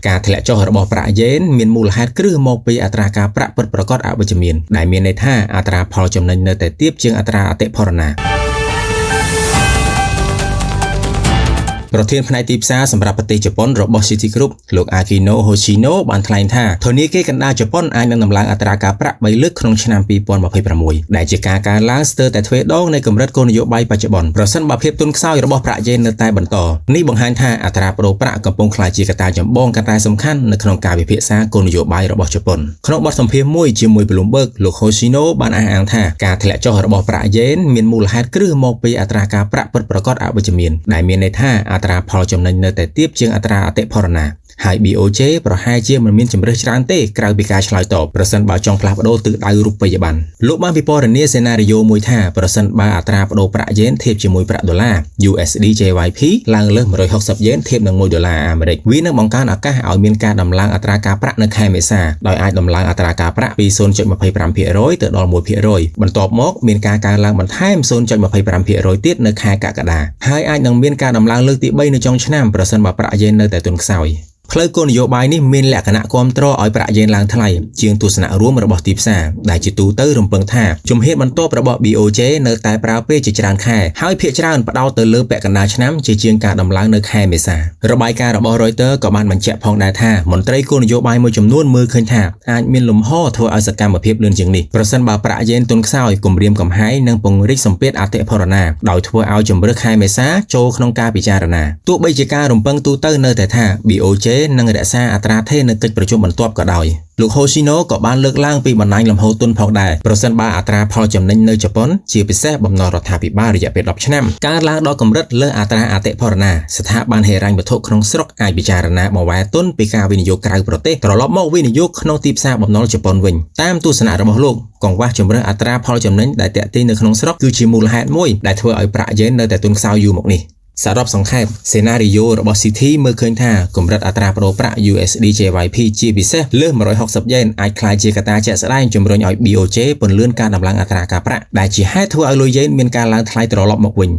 ការធ្លាក់ចុះរបស់ប្រាក់យេនមានមូលហេតុគ្រឹះមកពីអត្រាការប្រាក់ពិតប្រាកដអវិជ្ជមានដែលមានន័យថាអត្រាផលចំណេញនៅតែទាបជាងអត្រាអតិផរណាប្រធានផ្នែកទីផ្សារសម្រាប់ប្រទេសជប៉ុនរបស់ City Group លោក Akino Hoshino បានថ្លែងថាធនាគារកណ្ដាលជប៉ុនអាចនឹងដំឡើងអត្រាការប្រាក់3លើកក្នុងឆ្នាំ2026ដែលជាការកើនឡើងស្ទើរតែទ្វេដងនៃកម្រិតគោលនយោបាយបច្ចុប្បន្នប្រសិនបើភាពទន់ខ្សោយរបស់ប្រាក់យេននៅតែបន្តនេះបង្ហាញថាអត្រាប្តូរប្រាក់កំពុងក្លាយជាកត្តាចម្បងកត្តាសំខាន់នៅក្នុងការពិភាក្សាគោលនយោបាយរបស់ជប៉ុនក្នុងបទសម្ភាសន៍មួយជាមួយ Bloomberg លោក Hoshino បានអះអាងថាការធ្លាក់ចុះរបស់ប្រាក់យេនមានមូលហេតុគ្រឹះមកពីអត្រាការប្រាក់ពិតប្រាកដអវិជ្ជមានដែលមានន័យថាអត្រាផលចំណេញនៅតែទាបជាងអត្រាអតិផរណាហើយ BOJ ប្រហែលជាមិនមានជំរើសច្រើនទេក្រៅពីការឆ្លើយតបប្រសិនបើចង់ផ្លាស់ប្ដូរទិសដៅរូបិយប័ណ្ណលោកបានពិពណ៌នាសេណារីយ៉ូមួយថាប្រសិនបើអត្រាប្តូរប្រាក់យេនធៀបជាមួយប្រាក់ដុល្លារ USD JYP ឡើងលើស160យេនធៀបនឹង1ដុល្លារអាមេរិកវានឹងបង្កើនឱកាសឲ្យមានការដំឡើងអត្រាការប្រាក់នៅខែមេសាដោយអាចដំឡើងអត្រាការប្រាក់ពី 0.25% ទៅដល់ 1% បន្ទាប់មកមានការកើនឡើងបន្ថែម 0.25% ទៀតនៅខែកក្កដាហើយអាចនឹងមានការដំឡើងលើកទី3នៅចុងឆ្នាំប្រសិនបើប្រាក់យេននៅតែទន់ខ្សោយផ្លូវគោលនយោបាយនេះមានលក្ខណៈគាំទ្រឲ្យប្រាក់យេនឡើងថ្លៃជាងទស្សនៈរួមរបស់ទីផ្សារដែលជាទូទៅរំពឹងថាជំហានបន្ទាប់របស់ BOJ នៅតែប្រើពេលជាច្រើនខែហើយភាគច្រើនផ្ដោតទៅលើពាក់កណ្ដាលឆ្នាំជាងការដំឡើងនៅខែមេសារបាយការណ៍របស់ Reuters ក៏បានបញ្ជាក់ផងដែរថាមន្ត្រីគោលនយោបាយមួយចំនួនមើលឃើញថាអាចមានលំហធ្វើឲ្យសកម្មភាពលឿនជាងនេះប្រសិនបើប្រាក់យេនទន់ខ្សោយគម្រាមកំហែងនិងពង្រីកសម្ពាធអតិផរណាដោយធ្វើឲ្យជម្រើសខែមេសាចូលក្នុងការពិចារណាទោះបីជាការរំពឹងទូទៅនៅតែថា BOJ នឹងរក្សាអត្រាថេរនៅកិច្ចប្រជុំបន្ទាប់ក៏ដោយលោក Hoshino ក៏បានលើកឡើងពីបណ្ដាញលំហូរទុនផងដែរប្រសិនបើអត្រាផលចំណេញនៅជប៉ុនជាពិសេសបំណុលរដ្ឋាភិបាលរយៈពេល10ឆ្នាំកើនឡើងដល់កម្រិតលើអត្រាអតិផរណាស្ថាប័នហិរញ្ញវត្ថុក្នុងស្រុកអាចពិចារណាបង្វែរទុនពីការវិនិយោគក្រៅប្រទេសត្រឡប់មកវិនិយោគក្នុងទីផ្សារបំណុលជប៉ុនវិញតាមទស្សនៈរបស់លោកកង្វះជម្រើសអត្រាផលចំណេញដែលទាក់ទាញនៅក្នុងស្រុកគឺជាមូលហេតុមួយដែលធ្វើឲ្យប្រាក់យេននៅតែទន់ខ្សោយយូរមកនេះសរុបសង្ខេបសេណារីយ៉ូរបស់ City មើលឃើញថាកម្រិតអត្រាប្តូរប្រាក់ USD JYP ជាពិសេសលើស160យេនអាចក្លាយជាកត្តាជាក់ស្ដែងជំរុញឲ្យ BOJ ពន្លឿនការដំឡើងអត្រាការប្រាក់ដែលជាហេតុធ្វើឲ្យលុយយេនមានការឡើងថ្លៃត្រឡប់មកវិញ